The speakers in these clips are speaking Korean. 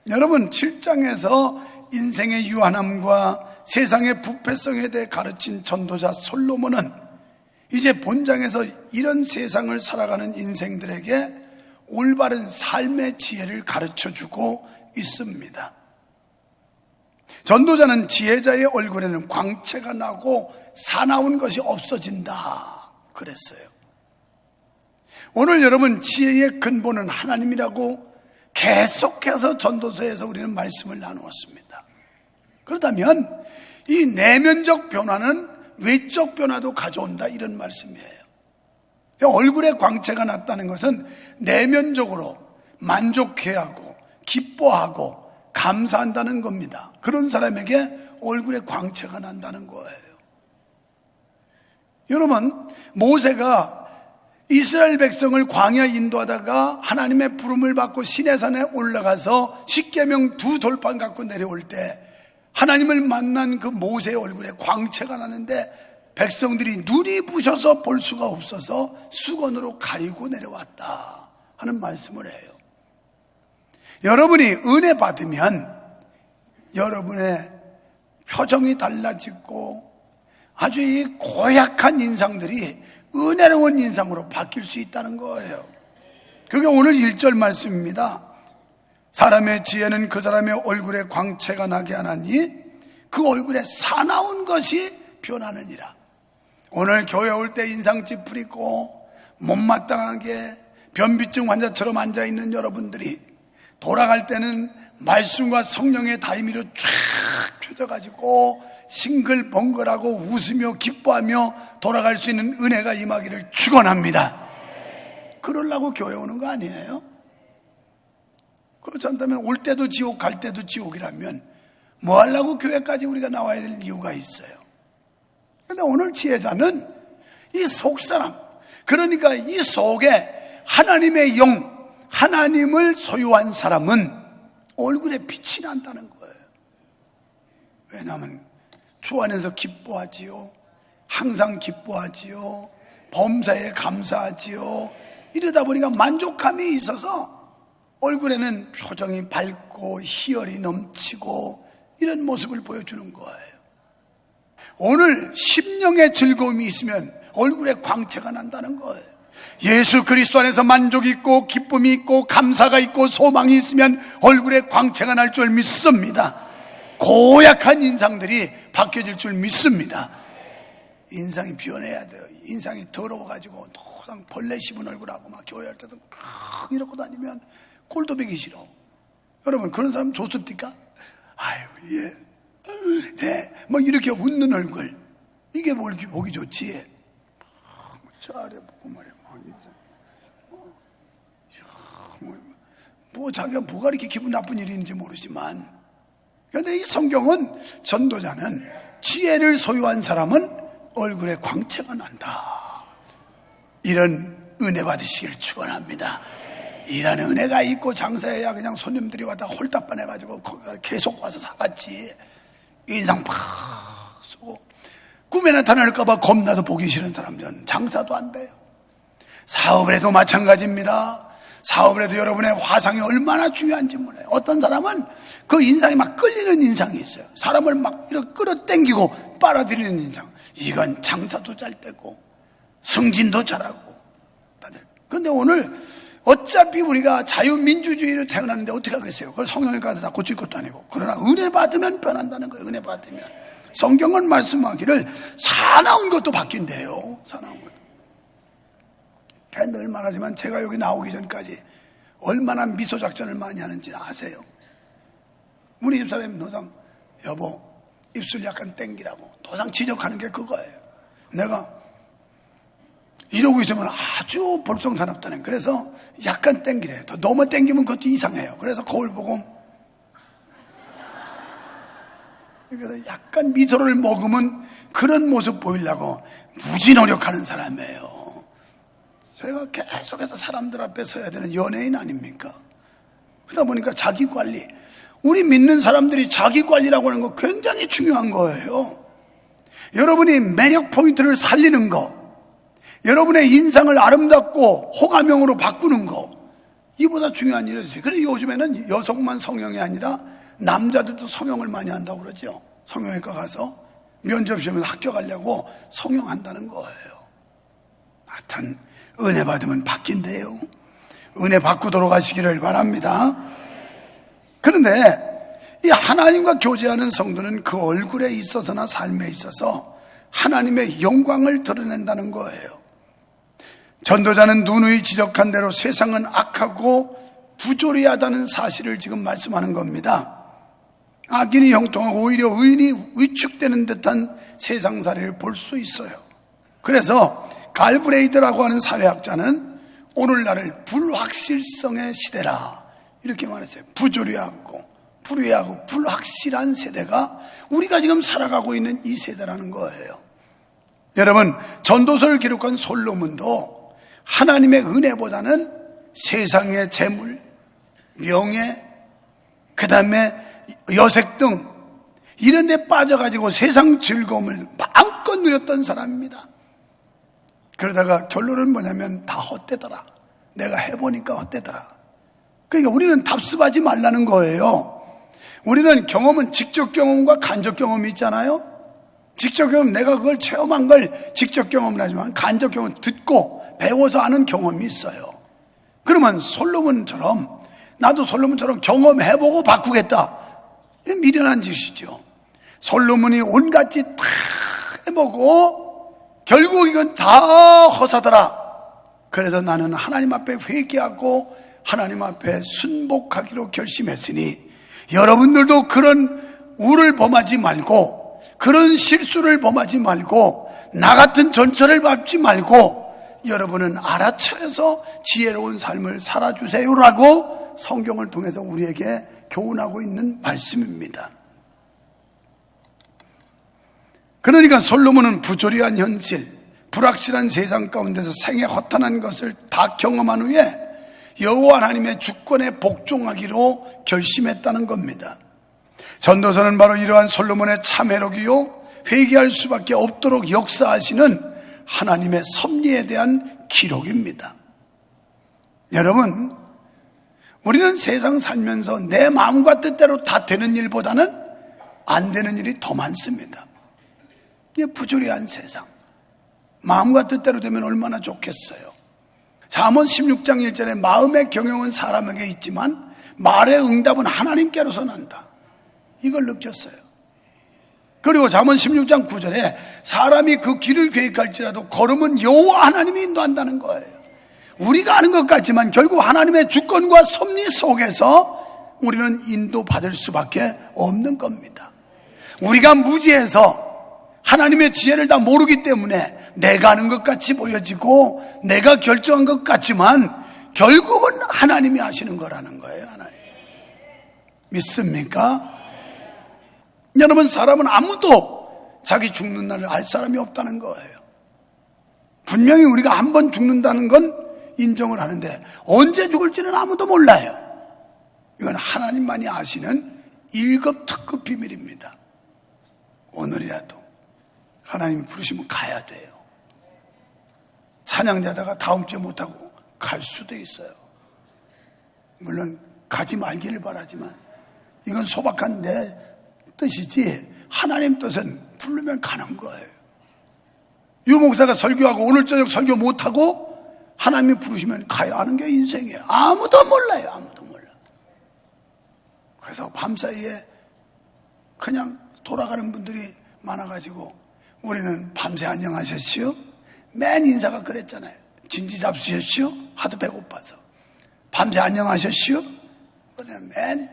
여러분 7장에서 인생의 유한함과 세상의 부패성에 대해 가르친 전도자 솔로몬은 이제 본장에서 이런 세상을 살아가는 인생들에게 올바른 삶의 지혜를 가르쳐주고 있습니다. 전도자는 지혜자의 얼굴에는 광채가 나고 사나운 것이 없어진다 그랬어요. 오늘 여러분 지혜의 근본은 하나님이라고 계속해서 전도서에서 우리는 말씀을 나누었습니다. 그렇다면 이 내면적 변화는 외적 변화도 가져온다 이런 말씀이에요. 얼굴에 광채가 났다는 것은 내면적으로 만족해야 하고 기뻐하고 감사한다는 겁니다. 그런 사람에게 얼굴에 광채가 난다는 거예요. 여러분 모세가 이스라엘 백성을 광야에 인도하다가 하나님의 부름을 받고 시내산에 올라가서 십계명 2돌판 갖고 내려올 때 하나님을 만난 그 모세의 얼굴에 광채가 나는데 백성들이 눈이 부셔서 볼 수가 없어서 수건으로 가리고 내려왔다 하는 말씀을 해요. 여러분이 은혜 받으면 여러분의 표정이 달라지고 아주 이 고약한 인상들이 은혜로운 인상으로 바뀔 수 있다는 거예요. 그게 오늘 1절 말씀입니다. 사람의 지혜는 그 사람의 얼굴에 광채가 나게 하나니 그 얼굴에 사나운 것이 변하느니라. 오늘 교회 올 때 인상 찌푸리고 못마땅하게 변비증 환자처럼 앉아있는 여러분들이 돌아갈 때는 말씀과 성령의 다리미로 쫙 펴져가지고 싱글벙글하고 웃으며 기뻐하며 돌아갈 수 있는 은혜가 임하기를 축원합니다. 그러려고 교회 오는 거 아니에요? 그렇지 않다면 올 때도 지옥 갈 때도 지옥이라면 뭐 하려고 교회까지 우리가 나와야 될 이유가 있어요. 그런데 오늘 지혜자는 이 속사람, 그러니까 이 속에 하나님의 영, 하나님을 소유한 사람은 얼굴에 빛이 난다는 거예요. 왜냐하면 주 안에서 기뻐하지요, 항상 기뻐하지요, 범사에 감사하지요. 이러다 보니까 만족감이 있어서 얼굴에는 표정이 밝고 희열이 넘치고 이런 모습을 보여주는 거예요. 오늘 심령의 즐거움이 있으면 얼굴에 광채가 난다는 거예요. 예수 그리스도 안에서 만족이 있고 기쁨이 있고 감사가 있고 소망이 있으면 얼굴에 광채가 날 줄 믿습니다. 고약한 인상들이 바뀌어질 줄 믿습니다. 인상이 변해야 돼요. 인상이 더러워가지고 항상 벌레 씹은 얼굴하고 막 교회할 때도 막 이러고 다니면 꼴도 보기 싫어. 여러분 그런 사람 좋습니까? 아유 예, 네, 뭐 이렇게 웃는 얼굴 이게 보기 좋지. 잘해 보고 말이야. 뭐 자기가 뭐가 이렇게 기분 나쁜 일이 있는지 모르지만, 그런데 이 성경은 전도자는 지혜를 소유한 사람은 얼굴에 광채가 난다, 이런 은혜 받으시기를 축원합니다. 이런 은혜가 있고 장사해야 그냥 손님들이 왔다 홀딱반 해가지고 계속 와서 사갔지. 인상 팍 쓰고 꿈에 나타날까봐 겁나서 보기 싫은 사람들은 장사도 안 돼요. 사업을 해도 마찬가지입니다. 사업을 해도 여러분의 화상이 얼마나 중요한지 몰라요. 어떤 사람은 그 인상이 막 끌리는 인상이 있어요. 사람을 막 이렇게 끌어당기고 빨아들이는 인상. 이건 장사도 잘 되고 승진도 잘하고 다들. 그런데 오늘 어차피 우리가 자유민주주의로 태어났는데 어떻게 하겠어요? 그걸 성경에 가서 다 고칠 것도 아니고. 그러나 은혜 받으면 변한다는 거예요. 은혜 받으면. 성경은 말씀하기를 사나운 것도 바뀐대요. 사나운 것도. 늘 말하지만 제가 여기 나오기 전까지 얼마나 미소 작전을 많이 하는지 아세요? 우리 집사람이 노상 여보 입술 약간 땡기라고 노상 지적하는 게 그거예요. 내가 이러고 있으면 아주 볼썽사납다는. 그래서 약간 땡기래요. 너무 땡기면 그것도 이상해요. 그래서 거울 보고 그래서 약간 미소를 머금은 그런 모습 보이려고 무지 노력하는 사람이에요. 제가 계속해서 사람들 앞에 서야 되는 연예인 아닙니까? 그러다 보니까 자기관리, 우리 믿는 사람들이 자기관리라고 하는 거 굉장히 중요한 거예요. 여러분이 매력 포인트를 살리는 거, 여러분의 인상을 아름답고 호감형으로 바꾸는 거, 이보다 중요한 일이 있어요. 그래 요즘에는 여성만 성형이 아니라 남자들도 성형을 많이 한다고 그러죠. 성형외과 가서 면접 시험에서 합격하려고 성형한다는 거예요. 하여튼 은혜 받으면 바뀐대요. 은혜 받고 돌아가시기를 바랍니다. 그런데 이 하나님과 교제하는 성도는 그 얼굴에 있어서나 삶에 있어서 하나님의 영광을 드러낸다는 거예요. 전도자는 누누이 지적한 대로 세상은 악하고 부조리하다는 사실을 지금 말씀하는 겁니다. 악인이 형통하고 오히려 의인이 위축되는 듯한 세상살이를 볼 수 있어요. 그래서 갈브레이드라고 하는 사회학자는 오늘날을 불확실성의 시대라 이렇게 말했어요. 부조리하고 불의하고 불확실한 세대가 우리가 지금 살아가고 있는 이 세대라는 거예요. 여러분, 전도서를 기록한 솔로몬도 하나님의 은혜보다는 세상의 재물, 명예, 그 다음에 여색 등 이런 데 빠져가지고 세상 즐거움을 마음껏 누렸던 사람입니다. 그러다가 결론은 뭐냐면 다 헛되더라. 내가 해보니까 헛되더라. 그러니까 우리는 답습하지 말라는 거예요. 우리는 경험은 직접 경험과 간접 경험이 있잖아요. 직접 경험, 내가 그걸 체험한 걸 직접 경험을 하지만 간접 경험은 듣고 배워서 아는 경험이 있어요. 그러면 솔로몬처럼 나도 솔로몬처럼 경험해보고 바꾸겠다. 미련한 짓이죠. 솔로몬이 온갖 짓 다 해보고 결국 이건 다 허사더라. 그래서 나는 하나님 앞에 회개하고 하나님 앞에 순복하기로 결심했으니 여러분들도 그런 우를 범하지 말고 그런 실수를 범하지 말고 나 같은 전철을 밟지 말고 여러분은 알아차려서 지혜로운 삶을 살아주세요라고 성경을 통해서 우리에게 교훈하고 있는 말씀입니다. 그러니까 솔로몬은 부조리한 현실, 불확실한 세상 가운데서 생애 허탄한 것을 다 경험한 후에 여호와 하나님의 주권에 복종하기로 결심했다는 겁니다. 전도서는 바로 이러한 솔로몬의 참회록이요 회개할 수밖에 없도록 역사하시는 하나님의 섭리에 대한 기록입니다. 여러분, 우리는 세상 살면서 내 마음과 뜻대로 다 되는 일보다는 안 되는 일이 더 많습니다. 이게 부조리한 세상. 마음과 뜻대로 되면 얼마나 좋겠어요. 잠언 16장 1절에 마음의 경영은 사람에게 있지만 말의 응답은 하나님께로서 난다. 이걸 느꼈어요. 그리고 잠언 16장 9절에 사람이 그 길을 계획할지라도 걸음은 여호와 하나님이 인도한다는 거예요. 우리가 아는 것 같지만 결국 하나님의 주권과 섭리 속에서 우리는 인도받을 수밖에 없는 겁니다. 우리가 무지해서 하나님의 지혜를 다 모르기 때문에 내가 아는 것 같이 보여지고 내가 결정한 것 같지만 결국은 하나님이 하시는 거라는 거예요. 하나님. 믿습니까? 여러분, 사람은 아무도 자기 죽는 날을 알 사람이 없다는 거예요. 분명히 우리가 한 번 죽는다는 건 인정을 하는데 언제 죽을지는 아무도 몰라요. 이건 하나님만이 아시는 1급 특급 비밀입니다. 오늘이라도 하나님이 부르시면 가야 돼요. 찬양자다가 다음 주에 못하고 갈 수도 있어요. 물론 가지 말기를 바라지만 이건 소박한 내 뜻이지 하나님 뜻은 부르면 가는 거예요. 유 목사가 설교하고 오늘 저녁 설교 못하고 하나님이 부르시면 가야 하는 게 인생이에요. 아무도 몰라요. 아무도 몰라. 그래서 밤사이에 그냥 돌아가는 분들이 많아가지고 우리는 밤새 안녕하셨시오? 맨 인사가 그랬잖아요. 진지 잡수셨시오? 하도 배고파서. 밤새 안녕하셨시오? 그냥 맨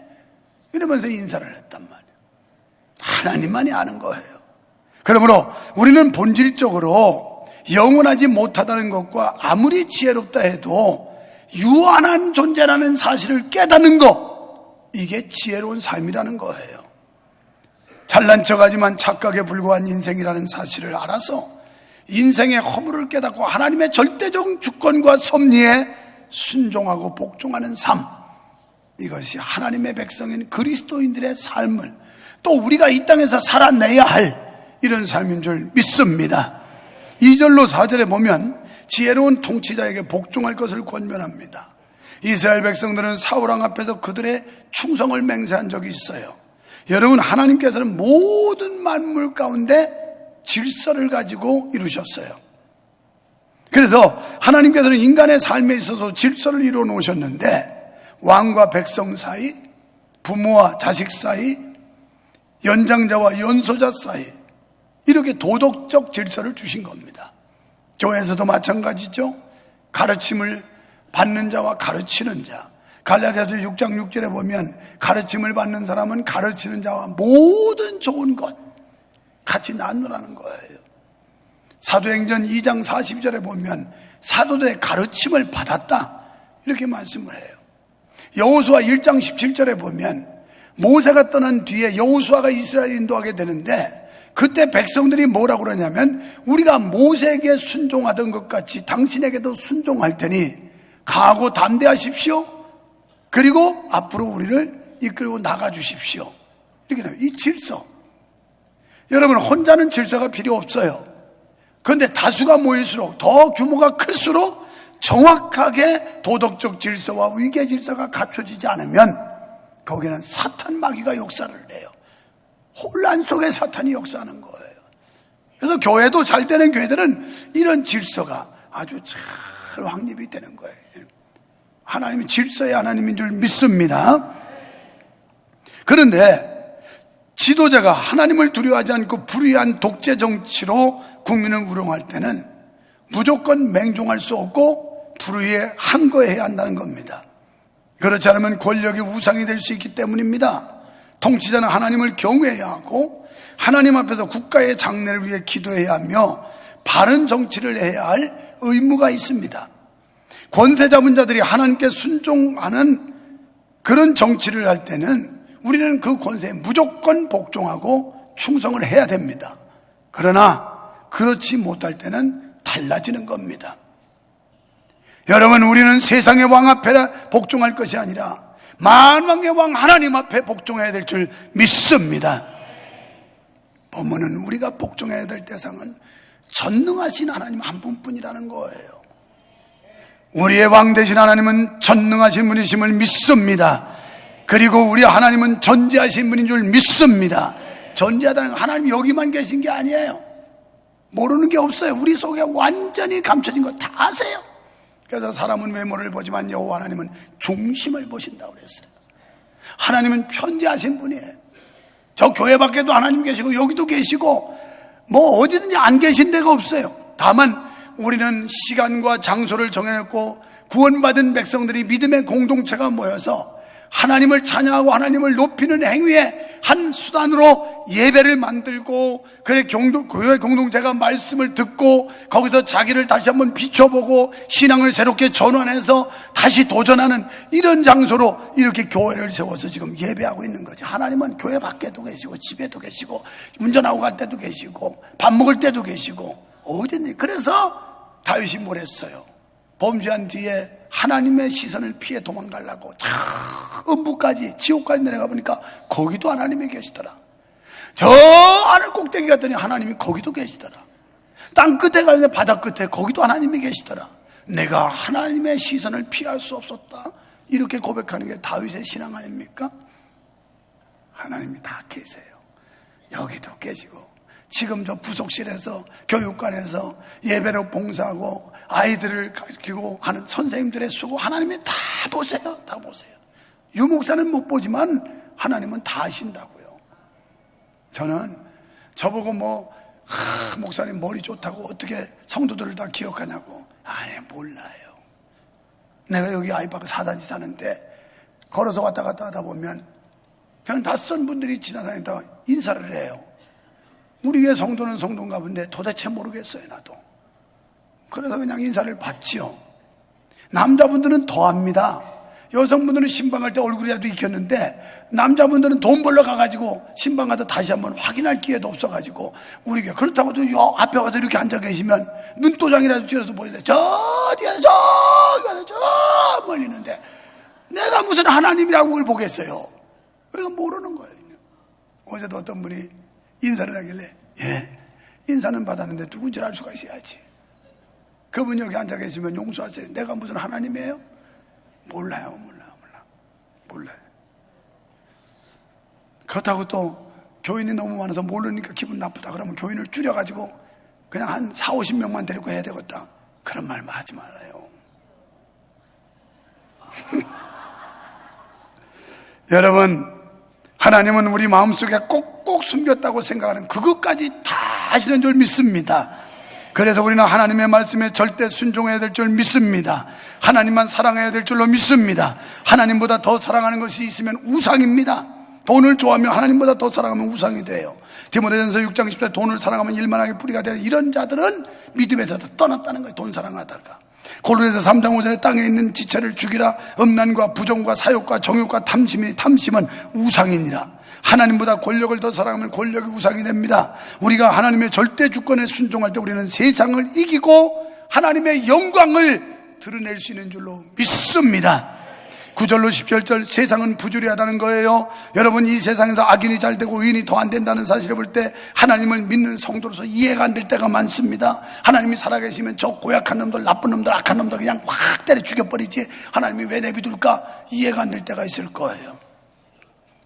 이러면서 인사를 했단 말이에요. 하나님만이 아는 거예요. 그러므로 우리는 본질적으로 영원하지 못하다는 것과 아무리 지혜롭다 해도 유한한 존재라는 사실을 깨닫는 것, 이게 지혜로운 삶이라는 거예요. 잘난 척하지만 착각에 불과한 인생이라는 사실을 알아서 인생의 허물을 깨닫고 하나님의 절대적 주권과 섭리에 순종하고 복종하는 삶, 이것이 하나님의 백성인 그리스도인들의 삶을 또 우리가 이 땅에서 살아내야 할 이런 삶인 줄 믿습니다. 2절로 4절에 보면 지혜로운 통치자에게 복종할 것을 권면합니다. 이스라엘 백성들은 사울왕 앞에서 그들의 충성을 맹세한 적이 있어요. 여러분, 하나님께서는 모든 만물 가운데 질서를 가지고 이루셨어요. 그래서 하나님께서는 인간의 삶에 있어서 질서를 이루어 놓으셨는데, 왕과 백성 사이, 부모와 자식 사이, 연장자와 연소자 사이, 이렇게 도덕적 질서를 주신 겁니다. 교회에서도 마찬가지죠. 가르침을 받는 자와 가르치는 자, 갈라디아서 6장 6절에 보면 가르침을 받는 사람은 가르치는 자와 모든 좋은 것 같이 나누라는 거예요. 사도행전 2장 40절에 보면 사도들의 가르침을 받았다, 이렇게 말씀을 해요. 여호수아 1장 17절에 보면 모세가 떠난 뒤에 여호수아가 이스라엘 인도하게 되는데, 그때 백성들이 뭐라고 그러냐면, 우리가 모세에게 순종하던 것 같이 당신에게도 순종할 테니 강하고 담대하십시오. 그리고 앞으로 우리를 이끌고 나가 주십시오. 이렇게 나와요. 이 질서. 여러분, 혼자는 질서가 필요 없어요. 그런데 다수가 모일수록, 더 규모가 클수록 정확하게 도덕적 질서와 위계 질서가 갖춰지지 않으면 거기는 사탄 마귀가 역사를 해요. 혼란 속에 사탄이 역사하는 거예요. 그래서 교회도 잘 되는 교회들은 이런 질서가 아주 잘 확립이 되는 거예요. 하나님이 질서의 하나님인 줄 믿습니다. 그런데 지도자가 하나님을 두려워하지 않고 불의한 독재 정치로 국민을 우롱할 때는 무조건 맹종할 수 없고 불의에 항거해야 한다는 겁니다. 그렇지 않으면 권력이 우상이 될 수 있기 때문입니다. 통치자는 하나님을 경외해야 하고 하나님 앞에서 국가의 장래를 위해 기도해야 하며 바른 정치를 해야 할 의무가 있습니다. 권세 잡은 자들이 하나님께 순종하는 그런 정치를 할 때는 우리는 그 권세에 무조건 복종하고 충성을 해야 됩니다. 그러나 그렇지 못할 때는 달라지는 겁니다. 여러분, 우리는 세상의 왕 앞에 복종할 것이 아니라 만왕의 왕 하나님 앞에 복종해야 될 줄 믿습니다. 본문은 우리가 복종해야 될 대상은 전능하신 하나님 한 분뿐이라는 거예요. 우리의 왕 되신 하나님은 전능하신 분이심을 믿습니다. 그리고 우리 하나님은 전지하신 분인 줄 믿습니다. 전지하다는 건 하나님 여기만 계신 게 아니에요. 모르는 게 없어요. 우리 속에 완전히 감춰진 거 다 아세요. 그래서 사람은 외모를 보지만 여호와 하나님은 중심을 보신다고 그랬어요. 하나님은 편지하신 분이에요. 저 교회 밖에도 하나님 계시고 여기도 계시고 뭐 어디든지 안 계신 데가 없어요. 다만 우리는 시간과 장소를 정해놓고 구원받은 백성들이 믿음의 공동체가 모여서 하나님을 찬양하고 하나님을 높이는 행위의 한 수단으로 예배를 만들고, 그래 교회 공동체가 말씀을 듣고 거기서 자기를 다시 한번 비춰보고 신앙을 새롭게 전환해서 다시 도전하는 이런 장소로 이렇게 교회를 세워서 지금 예배하고 있는 거죠. 하나님은 교회 밖에도 계시고 집에도 계시고 운전하고 갈 때도 계시고 밥 먹을 때도 계시고 어디든지. 그래서 다윗이 뭘 했어요? 범죄한 뒤에 하나님의 시선을 피해 도망가려고 음부까지 지옥까지 내려가 보니까 거기도 하나님이 계시더라. 저 하늘 꼭대기 갔더니 하나님이 거기도 계시더라. 땅 끝에 가는데 바다 끝에 거기도 하나님이 계시더라. 내가 하나님의 시선을 피할 수 없었다, 이렇게 고백하는 게 다윗의 신앙 아닙니까? 하나님이 다 계세요. 여기도 계시고 지금 저 부속실에서 교육관에서 예배로 봉사하고 아이들을 가르치고 하는 선생님들의 수고 하나님이 다 보세요. 다 보세요. 유목사는 못 보지만 하나님은 다 아신다고요. 저는 저보고 목사님 머리 좋다고 어떻게 성도들을 다 기억하냐고. 아니, 몰라요. 내가 여기 아이파크 4단지 사는데 걸어서 왔다 갔다 하다 보면 그냥 낯선 분들이 지나다니다 인사를 해요. 우리 교회 성도는 성도인가 본데 도대체 모르겠어요, 나도. 그래서 그냥 인사를 받지요. 남자분들은 더합니다. 여성분들은 신방할 때 얼굴이라도 익혔는데 남자분들은 돈 벌러 가가지고 신방 가서 다시 한번 확인할 기회도 없어가지고 우리 교회 그렇다고도 요 앞에 와서 이렇게 앉아 계시면 눈도장이라도 쥐어서 보이는데 저 뒤에 저 멀리 있는데 내가 무슨 하나님이라고 그걸 보겠어요. 그러니까 모르는 거예요. 어제도 어떤 분이 인사를 하길래 인사는 받았는데 누군지 알 수가 있어야지. 그분 여기 앉아 계시면 용서하세요. 내가 무슨 하나님이에요? 몰라요. 그렇다고 또 교인이 너무 많아서 모르니까 기분 나쁘다 그러면 교인을 줄여가지고 그냥 한 4, 50명만 데리고 해야 되겠다, 그런 말 하지 말아요. 여러분, 하나님은 우리 마음속에 꼭꼭 숨겼다고 생각하는 그것까지 다 아시는 줄 믿습니다. 그래서 우리는 하나님의 말씀에 절대 순종해야 될 줄 믿습니다. 하나님만 사랑해야 될 줄로 믿습니다. 하나님보다 더 사랑하는 것이 있으면 우상입니다. 돈을 좋아하면 하나님보다 더 사랑하면 우상이 돼요. 디모데전서 6장 10절, 돈을 사랑하면 일만하게 뿌리가 되는 이런 자들은 믿음에서 떠났다는 거예요. 돈 사랑하다가. 골로새서 3장 5절에 땅에 있는 지체를 죽이라. 음란과 부정과 사욕과 정욕과 탐심은 우상이니라. 하나님보다 권력을 더 사랑하면 권력이 우상이 됩니다. 우리가 하나님의 절대 주권에 순종할 때 우리는 세상을 이기고 하나님의 영광을 드러낼 수 있는 줄로 믿습니다. 9절로 10절, 세상은 부조리하다는 거예요. 여러분, 이 세상에서 악인이 잘 되고 의인이 더 안 된다는 사실을 볼 때 하나님을 믿는 성도로서 이해가 안 될 때가 많습니다. 하나님이 살아계시면 저 고약한 놈들, 나쁜 놈들, 악한 놈들 그냥 확 때려 죽여버리지 하나님이 왜 내비둘까 이해가 안 될 때가 있을 거예요.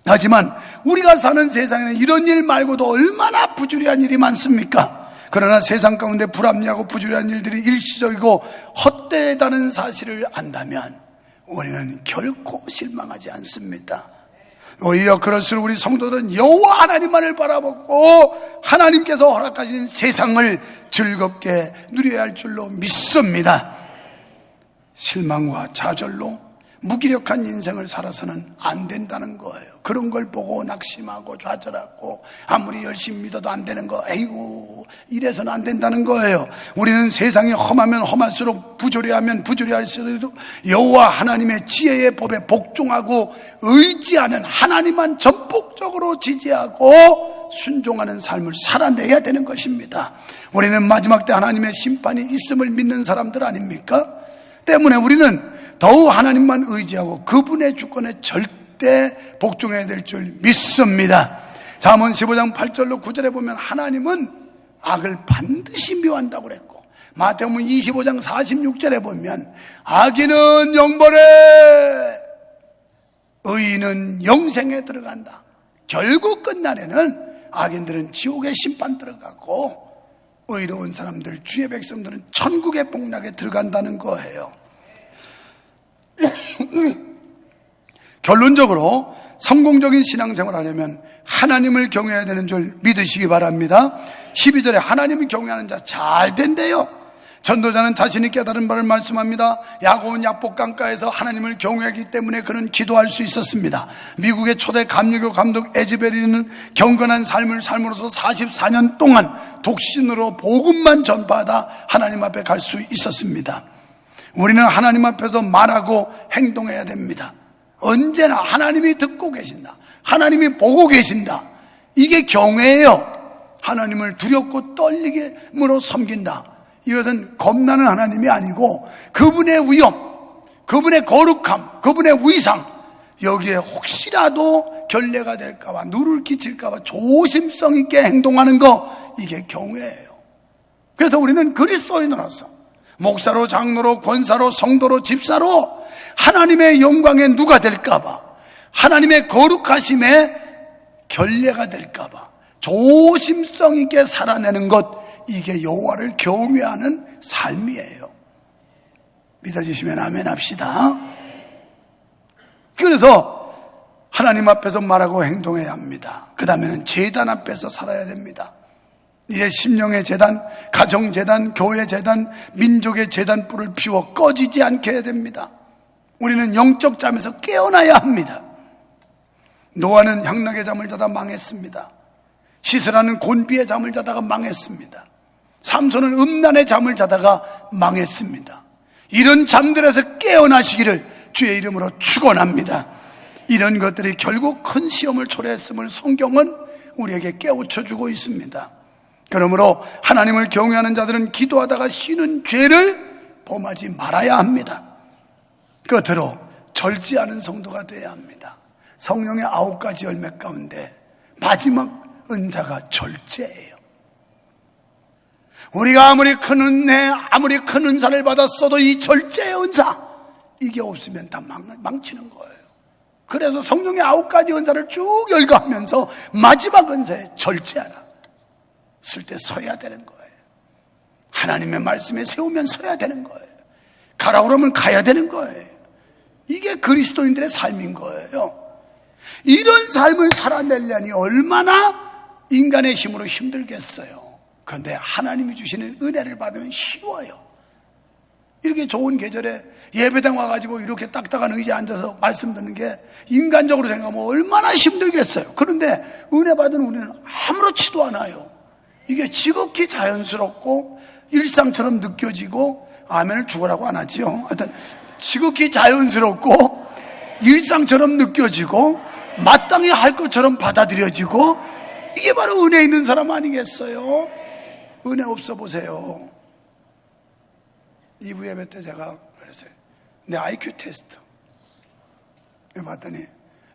하지만 우리가 사는 세상에는 이런 일 말고도 얼마나 부조리한 일이 많습니까? 그러나 세상 가운데 불합리하고 부조리한 일들이 일시적이고 헛되다는 사실을 안다면 우리는 결코 실망하지 않습니다. 오히려 그럴수록 우리 성도들은 여호와 하나님만을 바라보고 하나님께서 허락하신 세상을 즐겁게 누려야 할 줄로 믿습니다. 실망과 좌절로 무기력한 인생을 살아서는 안 된다는 거예요. 그런 걸 보고 낙심하고 좌절하고 아무리 열심히 믿어도 안 되는 거, 에이구 이래서는 안 된다는 거예요. 우리는 세상이 험하면 험할수록 부조리하면 부조리할수록 여호와 하나님의 지혜의 법에 복종하고 의지하는, 하나님만 전폭적으로 지지하고 순종하는 삶을 살아내야 되는 것입니다. 우리는 마지막 때 하나님의 심판이 있음을 믿는 사람들 아닙니까? 때문에 우리는 더욱 하나님만 의지하고 그분의 주권에 절대 복종해야 될 줄 믿습니다. 잠언 15장 8절로 9절에 보면 하나님은 악을 반드시 미워한다고 그랬고, 마태복음 25장 46절에 보면 악인은 영벌에 의인은 영생에 들어간다. 결국 끝날에는 악인들은 지옥의 심판 들어가고 의로운 사람들, 주의 백성들은 천국의 복락에 들어간다는 거예요. 결론적으로 성공적인 신앙생활을 하려면 하나님을 경외해야 되는 줄 믿으시기 바랍니다. 12절에 하나님을 경외하는 자 잘 된대요. 전도자는 자신이 깨달은 바를 말씀합니다. 야고운 약복 강가에서 하나님을 경외하기 때문에 그는 기도할 수 있었습니다. 미국의 초대 감리교 감독 에즈베리는 경건한 삶을 삶으로써 44년 동안 독신으로 복음만 전파하다 하나님 앞에 갈 수 있었습니다. 우리는 하나님 앞에서 말하고 행동해야 됩니다. 언제나 하나님이 듣고 계신다, 하나님이 보고 계신다, 이게 경외예요. 하나님을 두렵고 떨림으로 섬긴다. 이것은 겁나는 하나님이 아니고 그분의 위엄, 그분의 거룩함, 그분의 위상, 여기에 혹시라도 결례가 될까봐, 누를 끼칠까봐 조심성 있게 행동하는 거, 이게 경외예요. 그래서 우리는 그리스도인으로서 목사로, 장로로, 권사로, 성도로, 집사로 하나님의 영광에 누가 될까봐, 하나님의 거룩하심에 결례가 될까봐 조심성 있게 살아내는 것, 이게 여호와를 경외하는 삶이에요. 믿어주시면 아멘 합시다. 그래서 하나님 앞에서 말하고 행동해야 합니다. 그 다음에는 제단 앞에서 살아야 됩니다. 이제 심령의 제단, 가정 제단, 교회 제단, 민족의 제단 뿔을 피워 꺼지지 않게 해야 됩니다. 우리는 영적 잠에서 깨어나야 합니다. 노아는 향락의 잠을 자다 망했습니다. 시스라는 곤비의 잠을 자다가 망했습니다. 삼손은 음란의 잠을 자다가 망했습니다. 이런 잠들에서 깨어나시기를 주의 이름으로 축원합니다. 이런 것들이 결국 큰 시험을 초래했음을 성경은 우리에게 깨우쳐주고 있습니다. 그러므로 하나님을 경외하는 자들은 기도하다가 쉬는 죄를 범하지 말아야 합니다. 끝으로 절제하는 성도가 되어야 합니다. 성령의 9가지 열매 가운데 마지막 은사가 절제예요. 우리가 아무리 큰 은혜, 아무리 큰 은사를 받았어도 이 절제의 은사, 이게 없으면 다 망치는 거예요. 그래서 성령의 9가지 은사를 쭉 열거하면서 마지막 은사에 절제하라 쓸 때 서야 되는 거예요. 하나님의 말씀에 세우면 서야 되는 거예요. 가라 그러면 가야 되는 거예요. 이게 그리스도인들의 삶인 거예요. 이런 삶을 살아내려니 얼마나 인간의 힘으로 힘들겠어요. 그런데 하나님이 주시는 은혜를 받으면 쉬워요. 이렇게 좋은 계절에 예배당 와가지고 이렇게 딱딱한 의자에 앉아서 말씀 듣는 게 인간적으로 생각하면 얼마나 힘들겠어요. 그런데 은혜 받은 우리는 아무렇지도 않아요. 이게 지극히 자연스럽고 일상처럼 느껴지고, 아멘을 죽으라고 안 하지요. 하여튼 지극히 자연스럽고 일상처럼 느껴지고 마땅히 할 것처럼 받아들여지고, 이게 바로 은혜 있는 사람 아니겠어요? 은혜 없어 보세요. 2부 예배 때 제가 그랬어요. 내 IQ 테스트 봤더니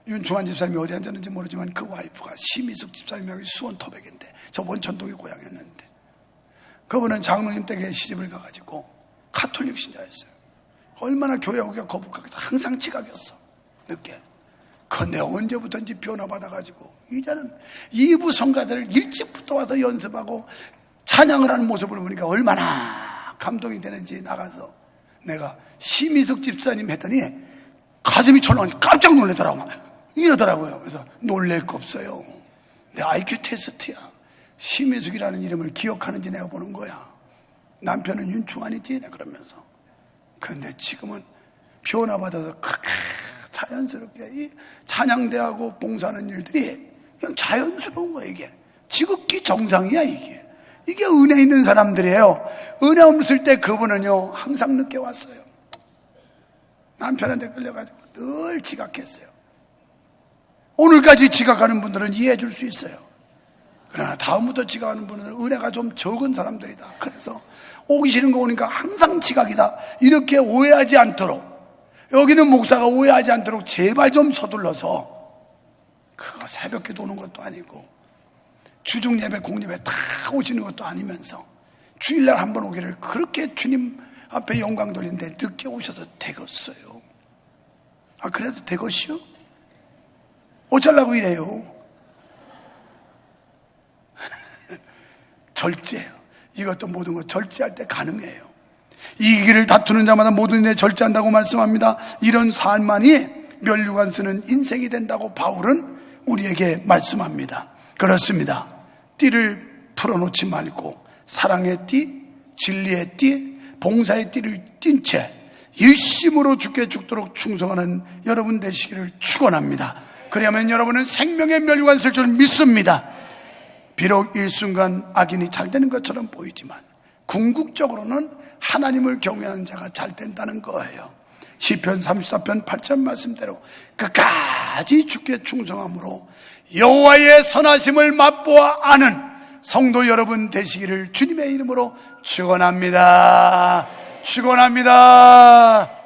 윤중환 집사님이 어디 앉았는지 모르지만 그 와이프가 심희숙 집사님하고 수원 토백인데 저 원천동이 고향이었는데, 그분은 장로님 댁에 시집을 가가지고 가톨릭 신자였어요. 얼마나 교회 오기가 거북하게서 항상 지각이었어, 늦게. 그런데 언제부턴지 변화받아가지고 이제는 2부 성가들을 일찍부터 와서 연습하고 찬양을 하는 모습을 보니까 얼마나 감동이 되는지 나가서 내가 심희숙 집사님 했더니 가슴이 철렁하니 깜짝 놀라더라고. 이러더라고요. 그래서 놀랄 거 없어요. 내 IQ 테스트야. 심희숙이라는 이름을 기억하는지 내가 보는 거야. 남편은 윤충환이지, 내가 그러면서. 그런데 지금은 변화받아서 그렇게 자연스럽게 이 찬양대하고 봉사하는 일들이 그냥 자연스러운 거야. 이게 지극히 정상이야. 이게 은혜 있는 사람들이에요. 은혜 없을 때 그분은요 항상 늦게 왔어요. 남편한테 끌려가지고 늘 지각했어요. 오늘까지 지각하는 분들은 이해해 줄 수 있어요. 그러나 다음부터 지각하는 분들은 은혜가 좀 적은 사람들이다. 그래서 오기 싫은 거 오니까 항상 지각이다, 이렇게 오해하지 않도록, 여기는 목사가 오해하지 않도록 제발 좀 서둘러서, 그거 새벽기도 오는 것도 아니고 주중 예배 공예배 다 오시는 것도 아니면서 주일날 한번 오기를 그렇게 주님 앞에 영광 돌리는데 늦게 오셔서 되겠어요? 아, 그래도 되겠시요? 어쩌려고 이래요? 절제해요. 이것도 모든 것 절제할 때 가능해요. 이 길을 다투는 자마다 모든 일에 절제한다고 말씀합니다. 이런 삶만이 면류관 쓰는 인생이 된다고 바울은 우리에게 말씀합니다. 그렇습니다. 띠를 풀어놓지 말고 사랑의 띠, 진리의 띠, 봉사의 띠를 띈 채 일심으로 주께 죽도록 충성하는 여러분 되시기를 축원합니다. 그리하면 여러분은 생명의 면류관 쓸 줄 믿습니다. 비록 일순간 악인이 잘 되는 것처럼 보이지만 궁극적으로는 하나님을 경외하는 자가 잘 된다는 거예요. 시편 34편 8절 말씀대로 끝까지 주께 충성함으로 여호와의 선하심을 맛보아 아는 성도 여러분 되시기를 주님의 이름으로 축원합니다. 축원합니다.